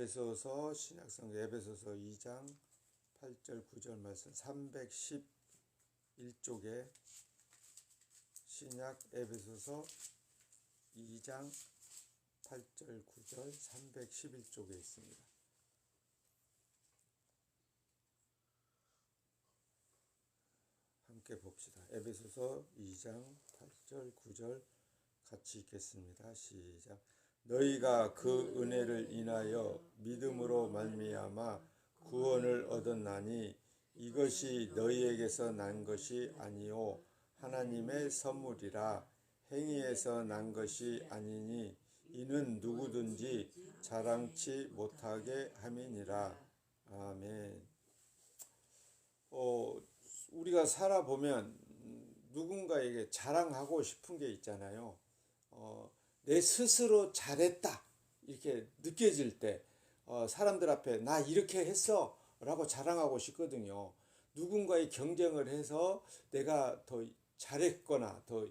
에베소서 신약성경 에베소서 2장 8절 9절 말씀 311쪽에 신약 에베소서 2장 8절 9절 311쪽에 있습니다. 함께 봅시다. 에베소서 2장 8절 9절 같이 읽겠습니다. 시작. 너희가 그 은혜를 인하여 믿음으로 말미암아 구원을 얻었나니 이것이 너희에게서 난 것이 아니요 하나님의 선물이라. 행위에서 난 것이 아니니 이는 누구든지 자랑치 못하게 함이니라. 아멘. 우리가 살아보면 누군가에게 자랑하고 싶은 게 있잖아요. 내 스스로 잘했다 이렇게 느껴질 때 사람들 앞에 나 이렇게 했어 라고 자랑하고 싶거든요. 누군가의 경쟁을 해서 내가 더 잘했거나 더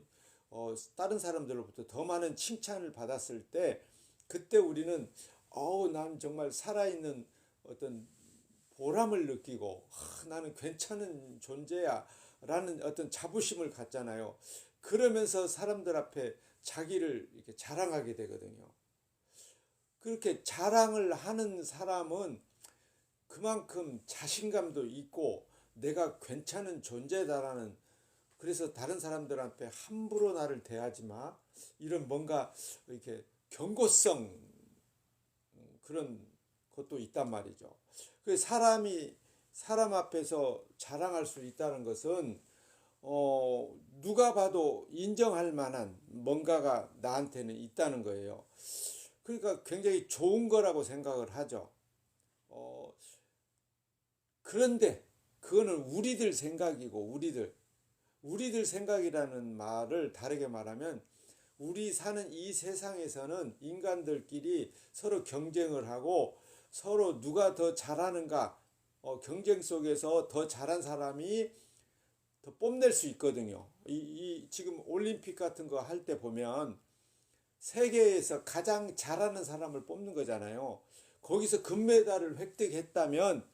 다른 사람들로부터 더 많은 칭찬을 받았을 때 그때 우리는 난 정말 살아있는 어떤 보람을 느끼고 나는 괜찮은 존재야 라는 어떤 자부심을 갖잖아요. 그러면서 사람들 앞에 자기를 이렇게 자랑하게 되거든요. 그렇게 자랑을 하는 사람은 그만큼 자신감도 있고 내가 괜찮은 존재다라는, 그래서 다른 사람들 앞에 함부로 나를 대하지 마 이런 뭔가 이렇게 경고성 그런 것도 있단 말이죠. 그 사람 앞에서 자랑할 수 있다는 것은 누가 봐도 인정할 만한 뭔가가 나한테는 있다는 거예요. 그러니까 굉장히 좋은 거라고 생각을 하죠. 그런데 그거는 우리들 생각이고 우리들 생각이라는 말을 다르게 말하면 우리 사는 이 세상에서는 인간들끼리 서로 경쟁을 하고 서로 누가 더 잘하는가 경쟁 속에서 더 잘한 사람이 더 뽐낼 수 있거든요. 지금 올림픽 같은 거 할 때 보면 세계에서 가장 잘하는 사람을 뽑는 거잖아요. 거기서 금메달을 획득했다면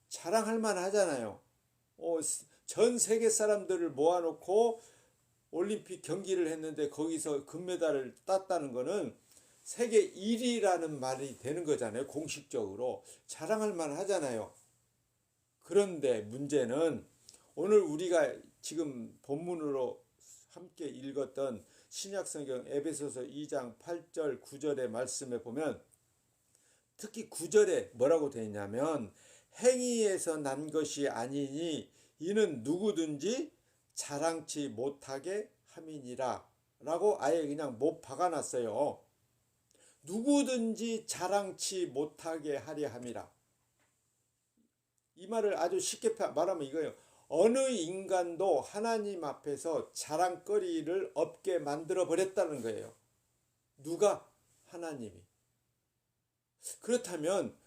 자랑할 만하잖아요. 전 세계 사람들을 모아놓고 올림픽 경기를 했는데 거기서 금메달을 땄다는 거는 세계 1위라는 말이 되는 거잖아요. 공식적으로 자랑할 만하잖아요. 그런데 문제는 오늘 우리가 지금 본문으로 함께 읽었던 신약성경 에베소서 2장 8절 9절의 말씀에 보면 특히 9절에 뭐라고 되어 있냐면 행위에서 난 것이 아니니 이는 누구든지 자랑치 못하게 함이니라 라고 아예 그냥 못 박아놨어요. 누구든지 자랑치 못하게 하려 함이라. 이 말을 아주 쉽게 말하면 이거예요. 어느 인간도 하나님 앞에서 자랑거리를 없게 만들어 버렸다는 거예요. 누가? 하나님이. 그렇다면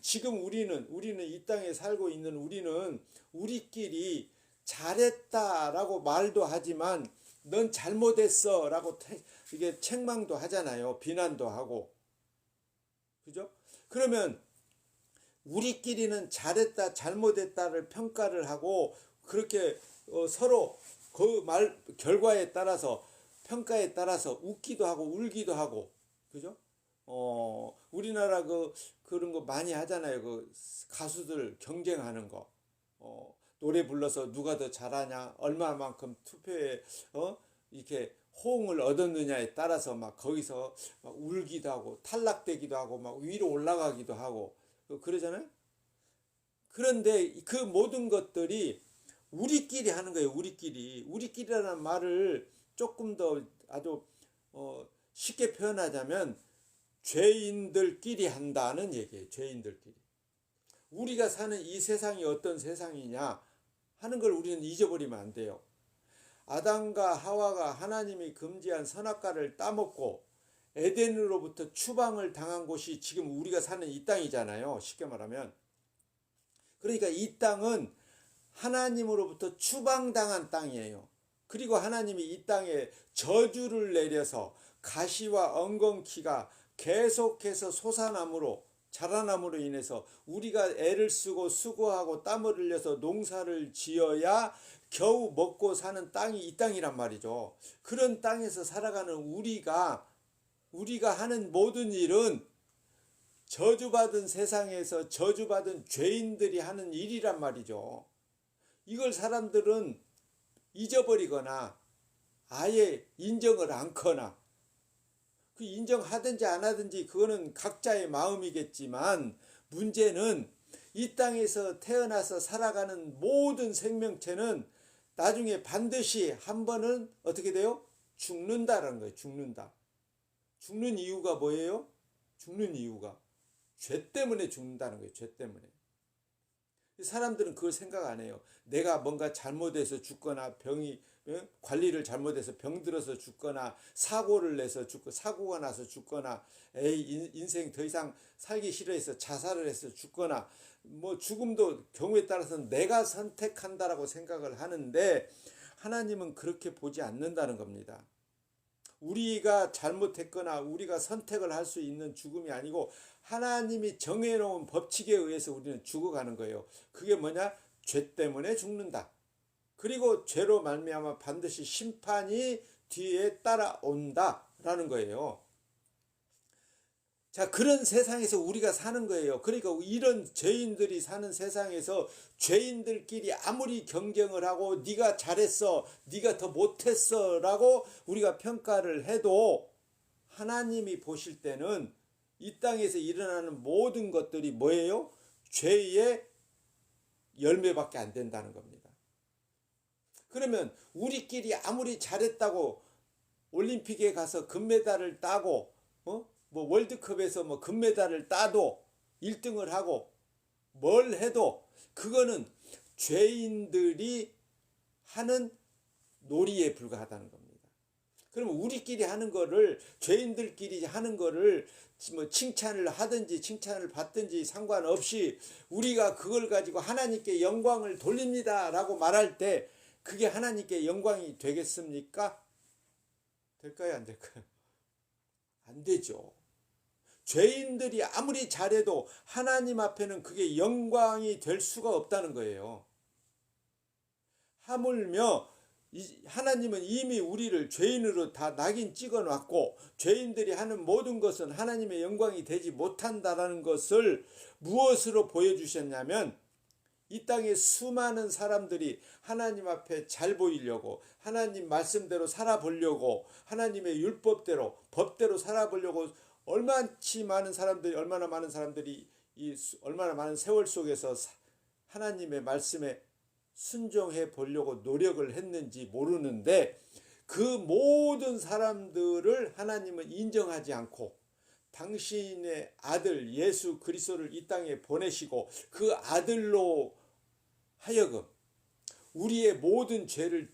지금 우리는 이 땅에 살고 있는 우리는 우리끼리 잘했다라고 말도 하지만 넌 잘못했어 라고 이게 책망도 하잖아요. 비난도 하고. 그죠? 그러면 우리끼리는 잘했다 잘못했다를 평가를 하고 그렇게 서로 그 말 결과에 따라서 평가에 따라서 웃기도 하고 울기도 하고. 그죠? 우리나라 그런 거 많이 하잖아요. 그 가수들 경쟁하는 거. 노래 불러서 누가 더 잘하냐, 얼마만큼 투표에 이렇게 호응을 얻었느냐에 따라서 막 거기서 막 울기도 하고 탈락되기도 하고 막 위로 올라가기도 하고 그러잖아요. 그런데 그 모든 것들이 우리끼리 하는 거예요. 우리끼리라는 말을 조금 더 아주 쉽게 표현하자면 죄인들끼리 한다는 얘기예요. 죄인들끼리. 우리가 사는 이 세상이 어떤 세상이냐 하는 걸 우리는 잊어버리면 안 돼요. 아담과 하와가 하나님이 금지한 선악과를 따먹고 에덴으로부터 추방을 당한 곳이 지금 우리가 사는 이 땅이잖아요. 쉽게 말하면. 그러니까 이 땅은 하나님으로부터 추방당한 땅이에요. 그리고 하나님이 이 땅에 저주를 내려서 가시와 엉겅퀴가 계속해서 솟아남으로 자라남으로 인해서 우리가 애를 쓰고 수고하고 땀을 흘려서 농사를 지어야 겨우 먹고 사는 땅이 이 땅이란 말이죠. 그런 땅에서 살아가는 우리가 하는 모든 일은 저주받은 세상에서 저주받은 죄인들이 하는 일이란 말이죠. 이걸 사람들은 잊어버리거나 아예 인정을 않거나, 그 인정하든지 안 하든지 그거는 각자의 마음이겠지만, 문제는 이 땅에서 태어나서 살아가는 모든 생명체는 나중에 반드시 한 번은 어떻게 돼요? 죽는다라는 거예요. 죽는다. 죽는 이유가 뭐예요? 죽는 이유가 죄 때문에 죽는다는 거예요. 죄 때문에. 사람들은 그걸 생각 안 해요. 내가 뭔가 잘못해서 죽거나 관리를 잘못해서 병들어서 죽거나 사고를 내서 죽고 사고가 나서 죽거나 인생 더 이상 살기 싫어해서 자살을 해서 죽거나, 뭐 죽음도 경우에 따라서는 내가 선택한다라고 생각을 하는데, 하나님은 그렇게 보지 않는다는 겁니다. 우리가 잘못했거나 우리가 선택을 할 수 있는 죽음이 아니고 하나님이 정해놓은 법칙에 의해서 우리는 죽어가는 거예요. 그게 뭐냐? 죄 때문에 죽는다. 그리고 죄로 말미암아 반드시 심판이 뒤에 따라온다라는 거예요. 자, 그런 세상에서 우리가 사는 거예요. 그러니까 이런 죄인들이 사는 세상에서 죄인들끼리 아무리 경쟁을 하고 네가 잘했어, 네가 더 못했어 라고 우리가 평가를 해도, 하나님이 보실 때는 이 땅에서 일어나는 모든 것들이 뭐예요? 죄의 열매밖에 안 된다는 겁니다. 그러면 우리끼리 아무리 잘했다고 올림픽에 가서 금메달을 따고 뭐 월드컵에서 뭐 금메달을 따도 1등을 하고 뭘 해도 그거는 죄인들이 하는 놀이에 불과하다는 겁니다. 그러면 우리끼리 하는 거를, 죄인들끼리 하는 거를 뭐 칭찬을 하든지 칭찬을 받든지 상관없이 우리가 그걸 가지고 하나님께 영광을 돌립니다 라고 말할 때 그게 하나님께 영광이 되겠습니까? 될까요? 안 될까요? 안 되죠. 죄인들이 아무리 잘해도 하나님 앞에는 그게 영광이 될 수가 없다는 거예요. 하물며 하나님은 이미 우리를 죄인으로 다 낙인 찍어놨고, 죄인들이 하는 모든 것은 하나님의 영광이 되지 못한다라는 것을 무엇으로 보여주셨냐면, 이 땅에 수많은 사람들이 하나님 앞에 잘 보이려고, 하나님 말씀대로 살아보려고, 하나님의 율법대로 법대로 살아보려고 얼마나 많은 사람들이 얼마나 많은 세월 속에서 하나님의 말씀에 순종해 보려고 노력을 했는지 모르는데, 그 모든 사람들을 하나님은 인정하지 않고 당신의 아들 예수 그리스도를 이 땅에 보내시고 그 아들로 하여금 우리의 모든 죄를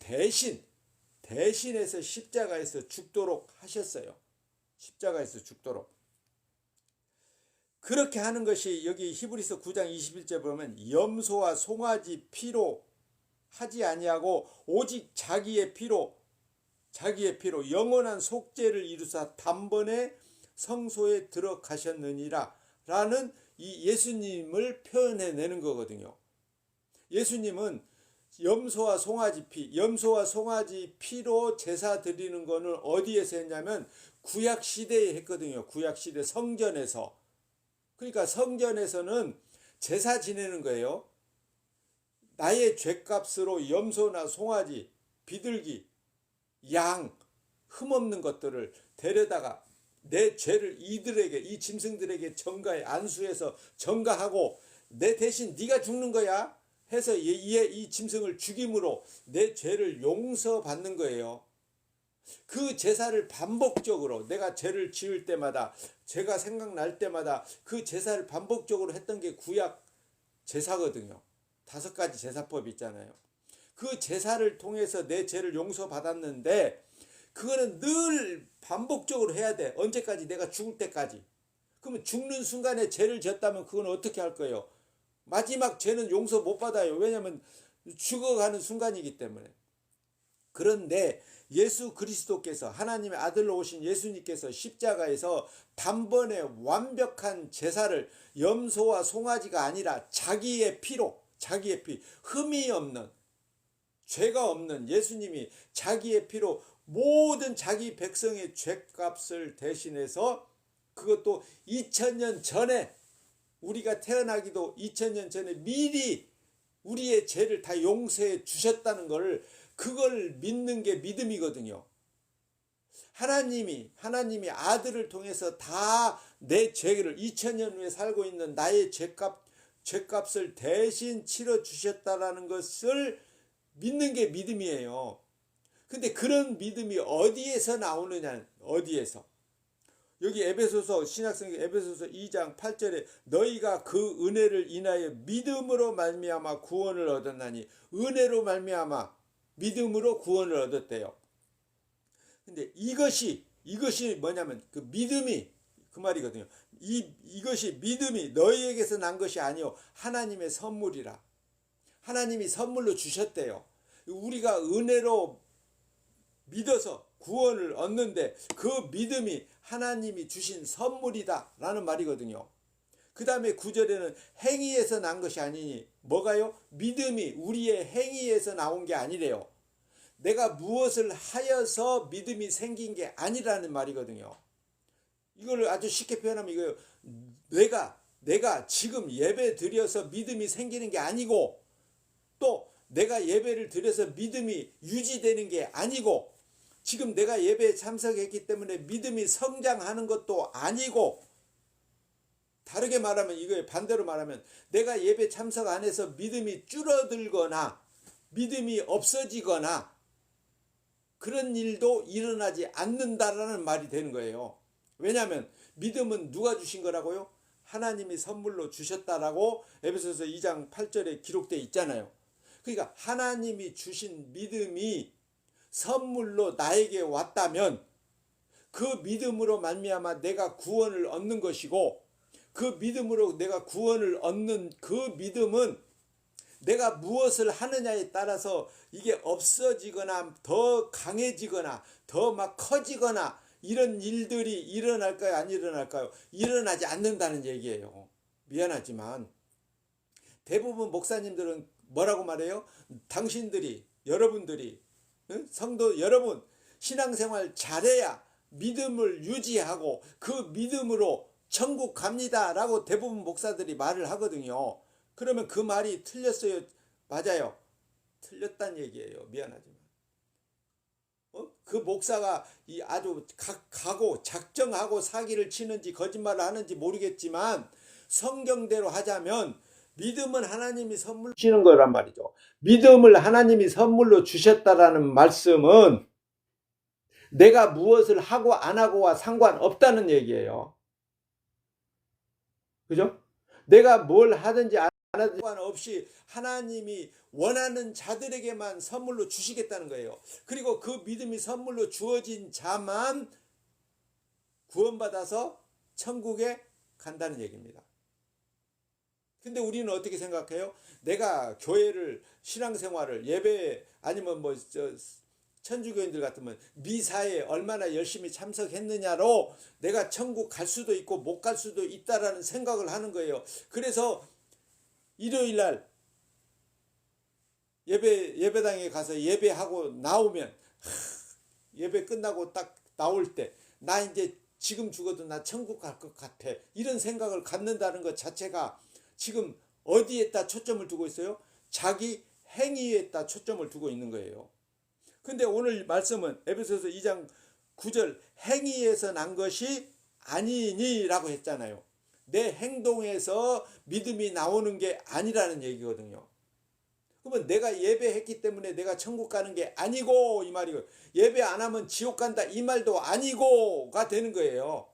대신해서 십자가에서 죽도록 하셨어요. 십자가에서 죽도록. 그렇게 하는 것이 여기 히브리서 9장 21절 보면, 염소와 송아지 피로 하지 아니하고 오직 자기의 피로 영원한 속죄를 이루사 단번에 성소에 들어가셨느니라 라는 이 예수님을 표현해내는 거거든요. 예수님은 염소와 송아지 피로 제사 드리는 거는 어디에서 했냐면 구약 시대에 했거든요. 구약 시대 성전에서. 그러니까 성전에서는 제사 지내는 거예요. 나의 죄값으로 염소나 송아지, 비둘기, 양, 흠없는 것들을 데려다가 내 죄를 이 짐승들에게 전가해, 안수해서 전가하고 내 대신 네가 죽는 거야 해서 이 짐승을 죽임으로 내 죄를 용서받는 거예요. 그 제사를 반복적으로, 내가 죄를 지을 때마다, 죄가 생각날 때마다 그 제사를 반복적으로 했던 게 구약 제사거든요. 5가지 제사법이 있잖아요. 그 제사를 통해서 내 죄를 용서받았는데 그거는 늘 반복적으로 해야 돼. 언제까지? 내가 죽을 때까지. 그러면 죽는 순간에 죄를 졌다면 그건 어떻게 할 거예요? 마지막 죄는 용서 못 받아요. 왜냐하면 죽어가는 순간이기 때문에. 그런데 예수 그리스도께서 하나님의 아들로 오신 예수님께서 십자가에서 단번에 완벽한 제사를 염소와 송아지가 아니라 자기의 피로, 자기의 피, 흠이 없는, 죄가 없는 예수님이 자기의 피로 모든 자기 백성의 죄값을 대신해서, 그것도 2000년 전에, 우리가 태어나기도 2000년 전에 미리 우리의 죄를 다 용서해 주셨다는 걸, 그걸 믿는 게 믿음이거든요. 하나님이 아들을 통해서 다 내 죄를, 2000년 후에 살고 있는 나의 죄값을 대신 치러 주셨다라는 것을 믿는 게 믿음이에요. 근데 그런 믿음이 어디에서 나오느냐, 어디에서? 여기 에베소서, 신약성경 에베소서 2장 8절에 너희가 그 은혜를 인하여 믿음으로 말미암아 구원을 얻었나니, 은혜로 말미암아 믿음으로 구원을 얻었대요. 근데 이것이 뭐냐면 그 믿음이, 그 말이거든요. 이것이 믿음이 너희에게서 난 것이 아니요 하나님의 선물이라. 하나님이 선물로 주셨대요. 우리가 은혜로 믿어서 구원을 얻는데 그 믿음이 하나님이 주신 선물이다 라는 말이거든요. 그 다음에 9절에는 행위에서 난 것이 아니니, 뭐가요? 믿음이 우리의 행위에서 나온 게 아니래요. 내가 무엇을 하여서 믿음이 생긴 게 아니라는 말이거든요. 이걸 아주 쉽게 표현하면 이거예요. 내가 지금 예배 드려서 믿음이 생기는 게 아니고, 또 내가 예배를 드려서 믿음이 유지되는 게 아니고, 지금 내가 예배에 참석했기 때문에 믿음이 성장하는 것도 아니고, 다르게 말하면 이거에 반대로 말하면 내가 예배 참석 안 해서 믿음이 줄어들거나 믿음이 없어지거나 그런 일도 일어나지 않는다라는 말이 되는 거예요. 왜냐하면 믿음은 누가 주신 거라고요? 하나님이 선물로 주셨다라고 에베소서 2장 8절에 기록되어 있잖아요. 그러니까 하나님이 주신 믿음이 선물로 나에게 왔다면 그 믿음으로 말미암아 내가 구원을 얻는 것이고, 그 믿음으로 내가 구원을 얻는 그 믿음은 내가 무엇을 하느냐에 따라서 이게 없어지거나 더 강해지거나 더 막 커지거나 이런 일들이 일어날까요? 안 일어날까요? 일어나지 않는다는 얘기예요. 미안하지만 대부분 목사님들은 뭐라고 말해요? 당신들이, 여러분들이, 성도 여러분, 신앙생활 잘해야 믿음을 유지하고 그 믿음으로 천국 갑니다 라고 대부분 목사들이 말을 하거든요. 그러면 그 말이 틀렸어요? 맞아요. 틀렸단 얘기예요. 미안하지만. 그 목사가 아주 가고 작정하고 사기를 치는지 거짓말을 하는지 모르겠지만, 성경대로 하자면 믿음은 하나님이 선물로 주시는 거란 말이죠. 믿음을 하나님이 선물로 주셨다라는 말씀은 내가 무엇을 하고 안 하고와 상관없다는 얘기예요. 그죠? 내가 뭘 하든지 안 하든지 상관없이 하나님이 원하는 자들에게만 선물로 주시겠다는 거예요. 그리고 그 믿음이 선물로 주어진 자만 구원받아서 천국에 간다는 얘기입니다. 근데 우리는 어떻게 생각해요? 내가 교회를, 신앙생활을, 예배, 아니면 천주교인들 같으면 미사에 얼마나 열심히 참석했느냐로 내가 천국 갈 수도 있고 못 갈 수도 있다라는 생각을 하는 거예요. 그래서 일요일날 예배당에 가서 예배하고 나오면, 예배 끝나고 딱 나올 때 나 이제 지금 죽어도 나 천국 갈 것 같아, 이런 생각을 갖는다는 것 자체가 지금 어디에다 초점을 두고 있어요? 자기 행위에다 초점을 두고 있는 거예요. 근데 오늘 말씀은 에베소서 2장 9절 행위에서 난 것이 아니니라고 했잖아요. 내 행동에서 믿음이 나오는 게 아니라는 얘기거든요. 그러면 내가 예배했기 때문에 내가 천국 가는 게 아니고 이 말이고, 예배 안 하면 지옥 간다 이 말도 아니고가 되는 거예요.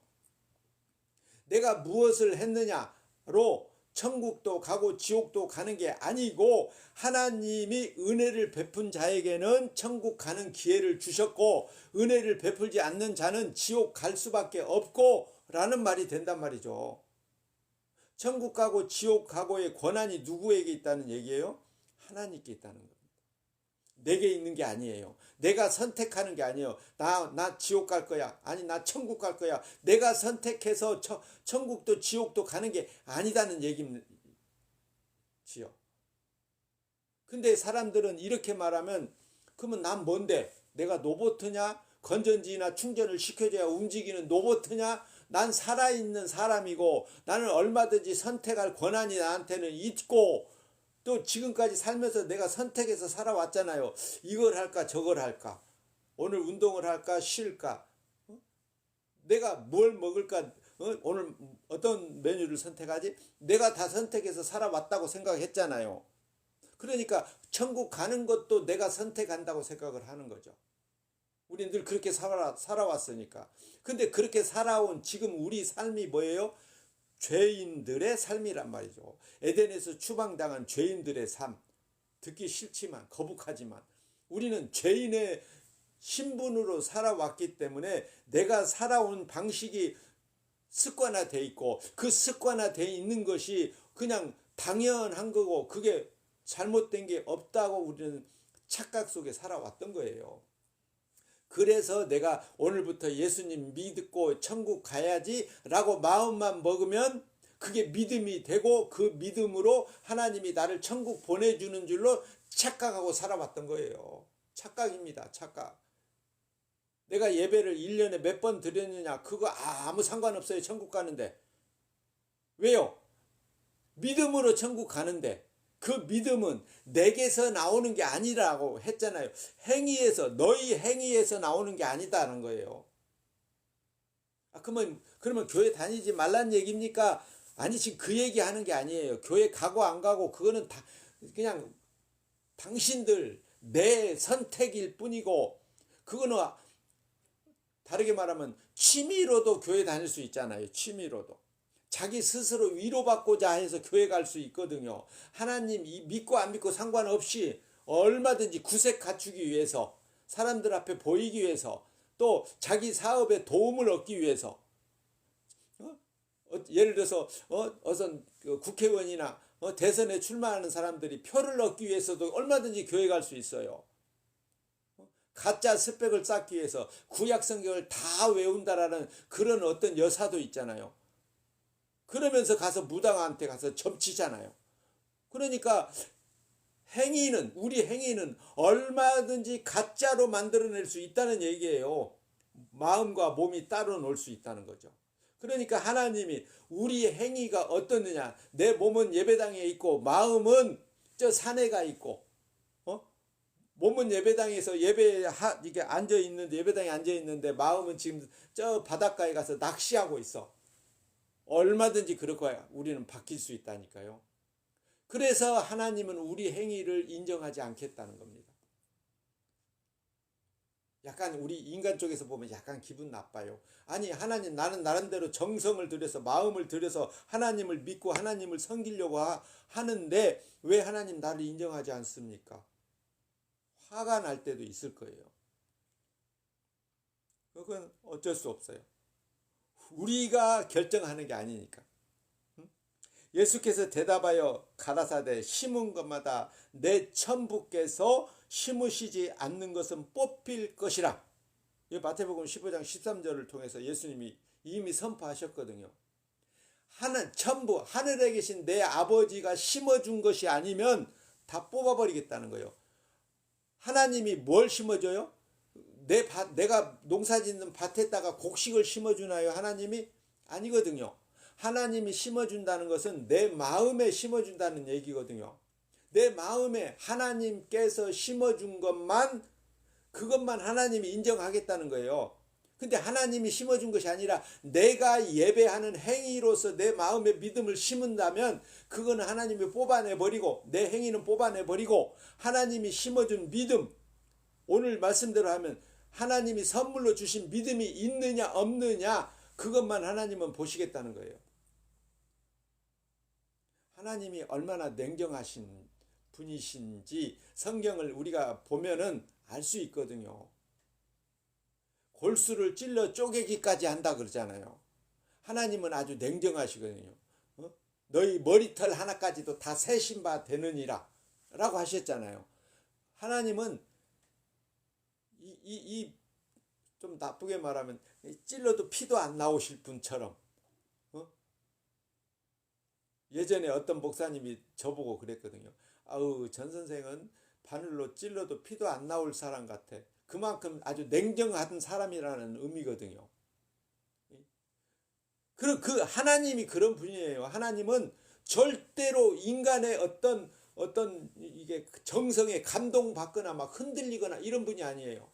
내가 무엇을 했느냐로 천국도 가고 지옥도 가는 게 아니고, 하나님이 은혜를 베푼 자에게는 천국 가는 기회를 주셨고 은혜를 베풀지 않는 자는 지옥 갈 수밖에 없고 라는 말이 된단 말이죠. 천국 가고 지옥 가고의 권한이 누구에게 있다는 얘기예요? 하나님께 있다는 겁니다. 내게 있는 게 아니에요. 내가 선택하는 게 아니에요. 나 지옥 갈 거야. 아니, 나 천국 갈 거야. 내가 선택해서 천국도 지옥도 가는 게 아니다는 얘기지요. 근데 사람들은 이렇게 말하면, 그러면 난 뭔데? 내가 로봇이냐? 건전지나 충전을 시켜줘야 움직이는 로봇이냐? 난 살아있는 사람이고 나는 얼마든지 선택할 권한이 나한테는 있고, 또 지금까지 살면서 내가 선택해서 살아왔잖아요. 이걸 할까 저걸 할까, 오늘 운동을 할까 쉴까, 내가 뭘 먹을까, 오늘 어떤 메뉴를 선택하지, 내가 다 선택해서 살아왔다고 생각했잖아요. 그러니까 천국 가는 것도 내가 선택한다고 생각을 하는 거죠. 우리는 늘 그렇게 살아왔으니까. 근데 그렇게 살아온 지금 우리 삶이 뭐예요? 죄인들의 삶이란 말이죠. 에덴에서 추방당한 죄인들의 삶. 듣기 싫지만, 거북하지만 우리는 죄인의 신분으로 살아왔기 때문에 내가 살아온 방식이 습관화돼 있고, 그 습관화돼 있는 것이 그냥 당연한 거고, 그게 잘못된 게 없다고 우리는 착각 속에 살아왔던 거예요. 그래서 내가 오늘부터 예수님 믿고 천국 가야지 라고 마음만 먹으면 그게 믿음이 되고, 그 믿음으로 하나님이 나를 천국 보내주는 줄로 착각하고 살아왔던 거예요. 착각입니다. 착각. 내가 예배를 1년에 몇 번 드렸느냐, 그거 아무 상관없어요. 천국 가는데. 왜요? 믿음으로 천국 가는데, 그 믿음은 내게서 나오는 게 아니라고 했잖아요. 행위에서, 너희 행위에서 나오는 게 아니다는 거예요. 그러면 교회 다니지 말란 얘기입니까? 아니, 지금 그 얘기 하는 게 아니에요. 교회 가고 안 가고 그거는 다 그냥 당신들 내 선택일 뿐이고, 그거는 다르게 말하면 취미로도 교회 다닐 수 있잖아요. 취미로도. 자기 스스로 위로받고자 해서 교회 갈 수 있거든요. 하나님 믿고 안 믿고 상관없이 얼마든지 구색 갖추기 위해서, 사람들 앞에 보이기 위해서, 또 자기 사업에 도움을 얻기 위해서, 예를 들어서 어선 국회의원이나 대선에 출마하는 사람들이 표를 얻기 위해서도 얼마든지 교회 갈 수 있어요. 가짜 스펙을 쌓기 위해서 구약 성경을 다 외운다라는 그런 어떤 여사도 있잖아요. 그러면서 가서 무당한테 가서 점치잖아요. 그러니까 우리 행위는 얼마든지 가짜로 만들어낼 수 있다는 얘기예요. 마음과 몸이 따로 놀 수 있다는 거죠. 그러니까 하나님이 우리의 행위가 어떻느냐, 내 몸은 예배당에 있고 마음은 저 산에 가 있고, 몸은 예배당에서 이게 앉아 있는데, 예배당에 앉아 있는데 마음은 지금 저 바닷가에 가서 낚시하고 있어. 얼마든지 그렇고 우리는 바뀔 수 있다니까요. 그래서 하나님은 우리 행위를 인정하지 않겠다는 겁니다. 약간 우리 인간 쪽에서 보면 약간 기분 나빠요. 아니, 하나님, 나는 나름대로 정성을 들여서, 마음을 들여서 하나님을 믿고 하나님을 섬기려고 하는데 왜 하나님 나를 인정하지 않습니까? 화가 날 때도 있을 거예요. 그건 어쩔 수 없어요. 우리가 결정하는 게 아니니까. 예수께서 대답하여 가라사대, 심은 것마다 내 천부께서 심으시지 않는 것은 뽑힐 것이라. 이 마태복음 15장 13절을 통해서 예수님이 이미 선포하셨거든요. 천부, 하늘에 계신 내 아버지가 심어준 것이 아니면 다 뽑아버리겠다는 거예요. 하나님이 뭘 심어줘요? 내가 농사짓는 밭에다가 곡식을 심어주나요? 하나님이? 아니거든요. 하나님이 심어준다는 것은 내 마음에 심어준다는 얘기거든요. 내 마음에 하나님께서 심어준 그것만 하나님이 인정하겠다는 거예요. 근데 하나님이 심어준 것이 아니라 내가 예배하는 행위로서 내 마음에 믿음을 심은다면 그거는 하나님이 뽑아내버리고, 내 행위는 뽑아내버리고, 하나님이 심어준 믿음, 오늘 말씀대로 하면 하나님이 선물로 주신 믿음이 있느냐 없느냐, 그것만 하나님은 보시겠다는 거예요. 하나님이 얼마나 냉정하신 분이신지 성경을 우리가 보면은 알 수 있거든요. 골수를 찔러 쪼개기까지 한다 그러잖아요. 하나님은 아주 냉정하시거든요. 너희 머리털 하나까지도 다 세신 바 되느니라 라고 하셨잖아요. 하나님은 좀 나쁘게 말하면 찔러도 피도 안 나오실 분처럼, 어? 예전에 어떤 목사님이 저보고 그랬거든요. 아우, 전 선생은 바늘로 찔러도 피도 안 나올 사람 같아. 그만큼 아주 냉정한 사람이라는 의미거든요. 그 하나님이 그런 분이에요. 하나님은 절대로 인간의 어떤 이게 정성에 감동받거나 막 흔들리거나 이런 분이 아니에요.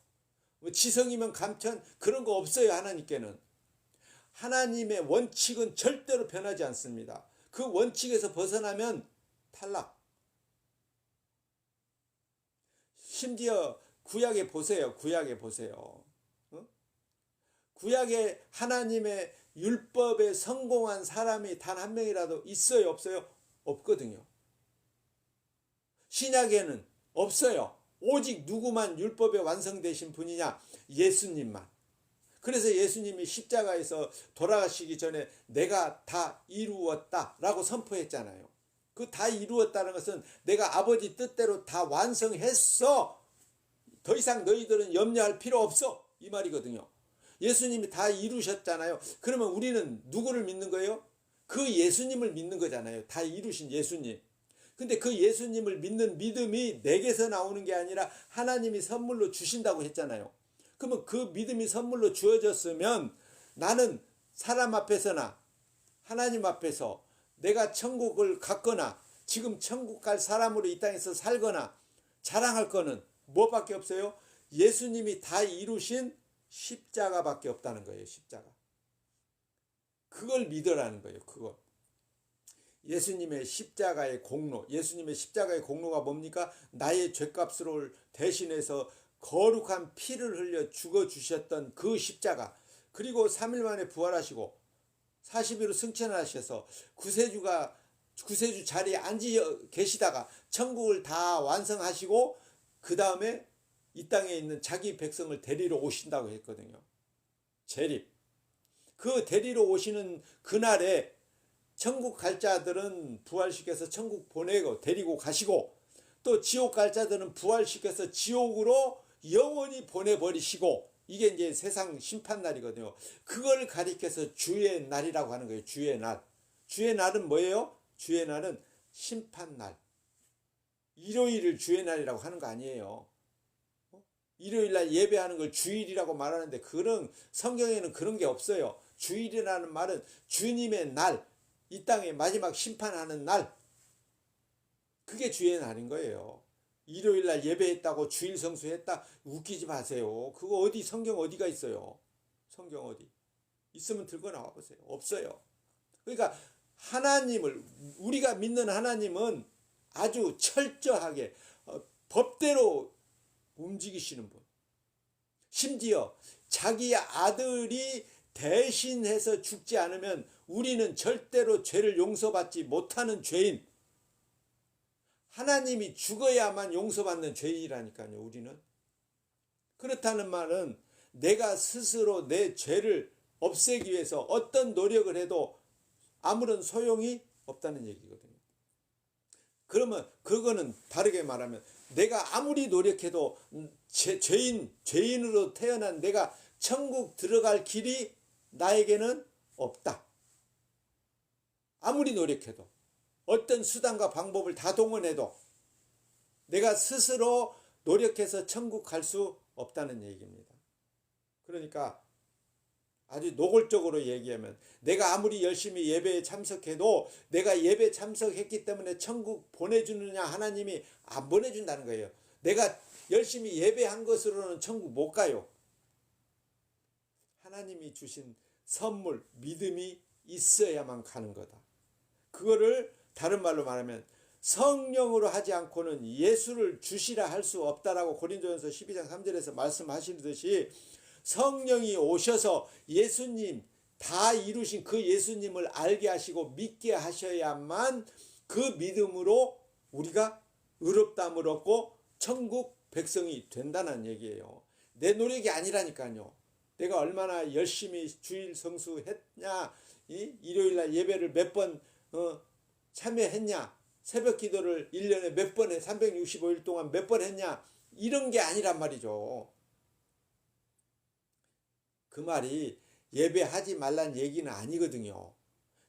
뭐 지성이면 감천 그런 거 없어요. 하나님께는. 하나님의 원칙은 절대로 변하지 않습니다. 그 원칙에서 벗어나면 탈락. 심지어 구약에 보세요. 구약에 보세요. 어? 구약에 하나님의 율법에 성공한 사람이 단 한 명이라도 있어요? 없어요? 없거든요. 신약에는 없어요. 오직 누구만 율법에 완성되신 분이냐? 예수님만. 그래서 예수님이 십자가에서 돌아가시기 전에 내가 다 이루었다라고 선포했잖아요. 그 다 이루었다는 것은 내가 아버지 뜻대로 다 완성했어. 더 이상 너희들은 염려할 필요 없어. 이 말이거든요. 예수님이 다 이루셨잖아요. 그러면 우리는 누구를 믿는 거예요? 그 예수님을 믿는 거잖아요. 다 이루신 예수님. 근데 그 예수님을 믿는 믿음이 내게서 나오는 게 아니라 하나님이 선물로 주신다고 했잖아요. 그러면 그 믿음이 선물로 주어졌으면 나는 사람 앞에서나 하나님 앞에서 내가 천국을 갔거나 지금 천국 갈 사람으로 이 땅에서 살거나 자랑할 거는 뭐밖에 없어요? 예수님이 다 이루신 십자가밖에 없다는 거예요. 십자가. 그걸 믿으라는 거예요. 그거. 예수님의 십자가의 공로. 예수님의 십자가의 공로가 뭡니까? 나의 죄값으로 대신해서 거룩한 피를 흘려 죽어주셨던 그 십자가. 그리고 3일 만에 부활하시고 40일로 승천하셔서 구세주 자리에 앉아 계시다가 천국을 다 완성하시고 그 다음에 이 땅에 있는 자기 백성을 데리러 오신다고 했거든요. 재림. 그 데리러 오시는 그날에 천국 갈 자들은 부활시켜서 천국 보내고 데리고 가시고 또 지옥 갈 자들은 부활시켜서 지옥으로 영원히 보내버리시고 이게 이제 세상 심판날이거든요. 그걸 가리켜서 주의 날이라고 하는 거예요. 주의 날. 주의 날은 뭐예요? 주의 날은 심판날. 일요일을 주의 날이라고 하는 거 아니에요. 일요일 날 예배하는 걸 주일이라고 말하는데 그런 성경에는 그런 게 없어요. 주일이라는 말은 주님의 날, 이 땅에 마지막 심판하는 날. 그게 주의 날인 거예요. 일요일 날 예배했다고 주일 성수했다 웃기지 마세요. 그거 어디 성경 어디가 있어요? 성경 어디? 있으면 들고 나와 보세요. 없어요. 그러니까 하나님을 우리가 믿는 하나님은 아주 철저하게 법대로 움직이시는 분. 심지어 자기 아들이 대신해서 죽지 않으면 우리는 절대로 죄를 용서받지 못하는 죄인. 하나님이 죽어야만 용서받는 죄인이라니까요. 우리는. 그렇다는 말은 내가 스스로 내 죄를 없애기 위해서 어떤 노력을 해도 아무런 소용이 없다는 얘기거든요. 그러면 그거는 다르게 말하면 내가 아무리 노력해도 죄인으로 태어난 내가 천국 들어갈 길이 나에게는 없다. 아무리 노력해도 어떤 수단과 방법을 다 동원해도 내가 스스로 노력해서 천국 갈 수 없다는 얘기입니다. 그러니까 아주 노골적으로 얘기하면 내가 아무리 열심히 예배에 참석해도 내가 예배 참석했기 때문에 천국 보내주느냐 하나님이 안 보내준다는 거예요. 내가 열심히 예배한 것으로는 천국 못 가요. 하나님이 주신 선물, 믿음이 있어야만 가는 거다. 그거를 다른 말로 말하면 성령으로 하지 않고는 예수를 주시라 할 수 없다라고 고린도전서 12장 3절에서 말씀하시듯이 성령이 오셔서 예수님 다 이루신 그 예수님을 알게 하시고 믿게 하셔야만 그 믿음으로 우리가 의롭다함을 얻고 천국 백성이 된다는 얘기예요. 내 노력이 아니라니까요. 내가 얼마나 열심히 주일 성수했냐, 일요일날 예배를 몇 번 참여했냐, 새벽 기도를 1년에 몇 번 해, 365일 동안 몇 번 했냐, 이런 게 아니란 말이죠. 그 말이 예배하지 말란 얘기는 아니거든요.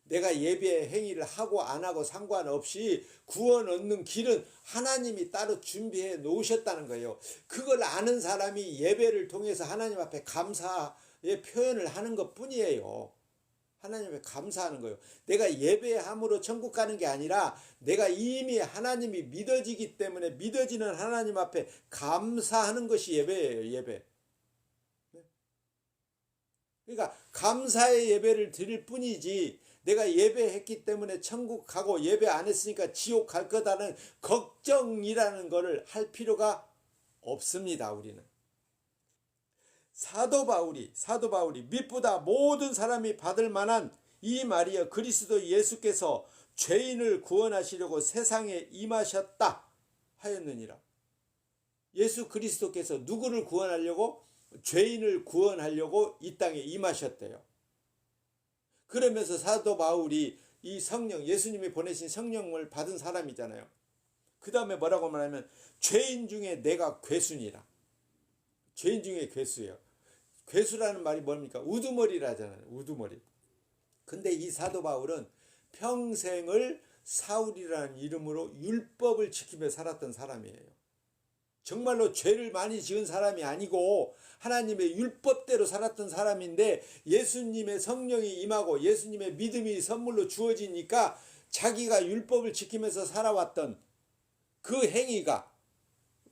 내가 예배 행위를 하고 안 하고 상관없이 구원 얻는 길은 하나님이 따로 준비해 놓으셨다는 거예요. 그걸 아는 사람이 예배를 통해서 하나님 앞에 감사의 표현을 하는 것 뿐이에요. 하나님 앞에 감사하는 거예요. 내가 예배함으로 천국 가는 게 아니라 내가 이미 하나님이 믿어지기 때문에 믿어지는 하나님 앞에 감사하는 것이 예배예요. 예배. 그러니까 감사의 예배를 드릴 뿐이지 내가 예배했기 때문에 천국 가고 예배 안 했으니까 지옥 갈 거다는 걱정이라는 것을 할 필요가 없습니다. 우리는. 사도 바울이 밑보다 모든 사람이 받을 만한 이 말이여 그리스도 예수께서 죄인을 구원하시려고 세상에 임하셨다 하였느니라. 예수 그리스도께서 누구를 구원하려고? 죄인을 구원하려고 이 땅에 임하셨대요. 그러면서 사도 바울이 이 성령, 예수님이 보내신 성령을 받은 사람이잖아요. 그 다음에 뭐라고 말하면 죄인 중에 내가 괴수니라. 죄인 중에 괴수예요. 괴수라는 말이 뭡니까? 우두머리라잖아요. 우두머리. 근데 이 사도 바울은 평생을 사울이라는 이름으로 율법을 지키며 살았던 사람이에요. 정말로 죄를 많이 지은 사람이 아니고 하나님의 율법대로 살았던 사람인데 예수님의 성령이 임하고 예수님의 믿음이 선물로 주어지니까 자기가 율법을 지키면서 살아왔던 그 행위가,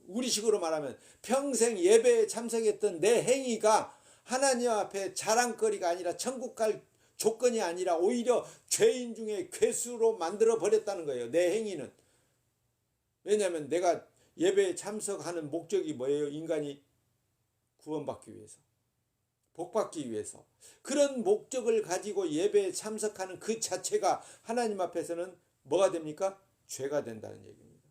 우리식으로 말하면 평생 예배에 참석했던 내 행위가 하나님 앞에 자랑거리가 아니라 천국 갈 조건이 아니라 오히려 죄인 중에 괴수로 만들어 버렸다는 거예요. 내 행위는. 왜냐하면 내가 예배에 참석하는 목적이 뭐예요? 인간이 구원받기 위해서, 복받기 위해서. 그런 목적을 가지고 예배에 참석하는 그 자체가 하나님 앞에서는 뭐가 됩니까? 죄가 된다는 얘기입니다.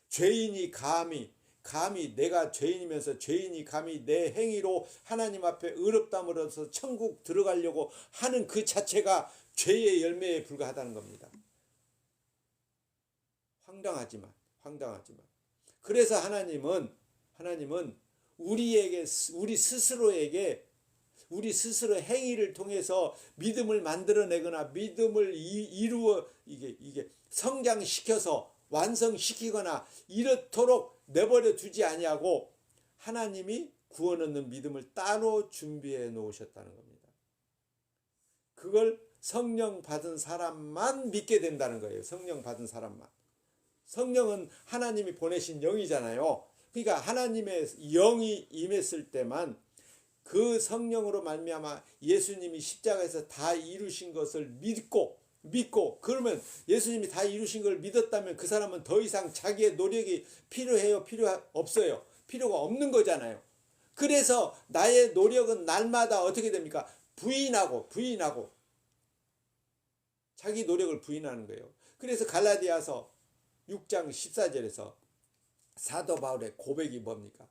죄인이 감히 내가 죄인이면서 죄인이 감히 내 행위로 하나님 앞에 의롭다므로서 천국 들어가려고 하는 그 자체가 죄의 열매에 불과하다는 겁니다. 황당하지만 그래서 하나님은 우리 스스로 행위를 통해서 믿음을 만들어내거나 믿음을 이루어 이게 성장시켜서 완성시키거나 이렇도록 내버려 두지 아니하고 하나님이 구원 얻는 믿음을 따로 준비해 놓으셨다는 겁니다. 그걸 성령 받은 사람만 믿게 된다는 거예요. 성령 받은 사람만. 성령은 하나님이 보내신 영이잖아요. 그러니까 하나님의 영이 임했을 때만 그 성령으로 말미암아 예수님이 십자가에서 다 이루신 것을 믿고 그러면 예수님이 다 이루신 걸 믿었다면 그 사람은 더 이상 자기의 노력이 필요해요? 없어요? 필요가 없는 거잖아요. 그래서 나의 노력은 날마다 어떻게 됩니까? 부인하고 자기 노력을 부인하는 거예요. 그래서 갈라디아서 6장 14절에서 사도 바울의 고백이 뭡니까?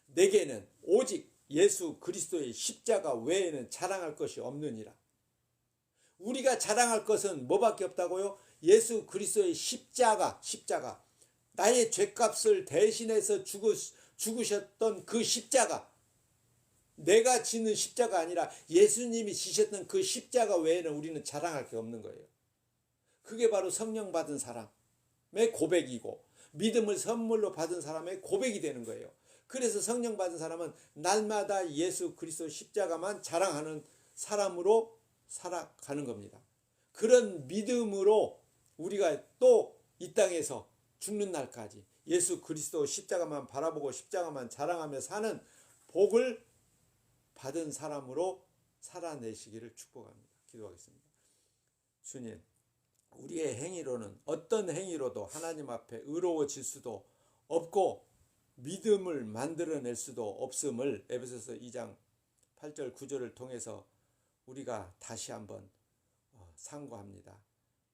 내게는 오직 예수 그리스도의 십자가 외에는 자랑할 것이 없느니라. 우리가 자랑할 것은 뭐밖에 없다고요? 예수 그리스도의 십자가. 나의 죄값을 대신해서 죽으셨던 그 십자가. 내가 지는 십자가 아니라 예수님이 지셨던 그 십자가 외에는 우리는 자랑할 게 없는 거예요. 그게 바로 성령 받은 사람의 고백이고 믿음을 선물로 받은 사람의 고백이 되는 거예요. 그래서 성령 받은 사람은 날마다 예수 그리스도 십자가만 자랑하는 사람으로 살아가는 겁니다. 그런 믿음으로 우리가 또 이 땅에서 죽는 날까지 예수 그리스도 십자가만 바라보고 십자가만 자랑하며 사는 복을 받은 사람으로 살아내시기를 축복합니다. 기도하겠습니다. 주님, 우리의 행위로는 어떤 행위로도 하나님 앞에 의로워질 수도 없고 믿음을 만들어낼 수도 없음을 에베소서 2장 8절 9절을 통해서 우리가 다시 한번 상고합니다.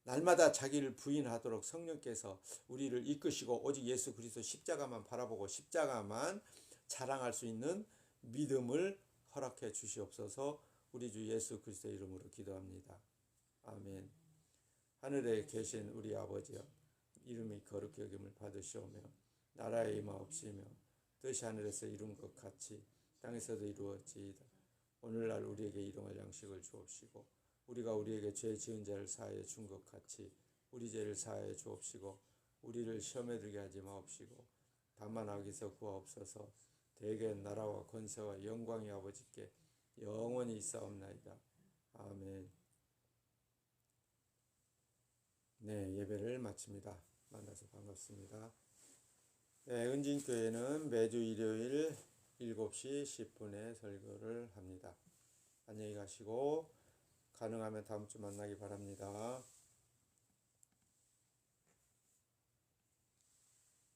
날마다 자기를 부인하도록 성령께서 우리를 이끄시고 오직 예수 그리스도 십자가만 바라보고 십자가만 자랑할 수 있는 믿음을 허락해 주시옵소서. 우리 주 예수 그리스도의 이름으로 기도합니다. 아멘. 하늘에 계신 우리 아버지여, 이름이 거룩히 여김을 받으시오며 나라의 임하옵시며 뜻이 하늘에서 이룬 것 같이 땅에서도 이루어지이다. 오늘날 우리에게 일용할 양식을 주옵시고 우리가 우리에게 죄 지은 자를 사하여 준 것 같이 우리 죄를 사하여 주옵시고 우리를 시험에 들게 하지 마옵시고 다만 악에서 구하옵소서. 대개 나라와 권세와 영광이 아버지께 영원히 있사옵나이다. 아멘. 네, 예배를 마칩니다. 만나서 반갑습니다. 네, 은진교회는 매주 일요일 7시 10분에 설교를 합니다. 안녕히 가시고 가능하면 다음 주 만나기 바랍니다.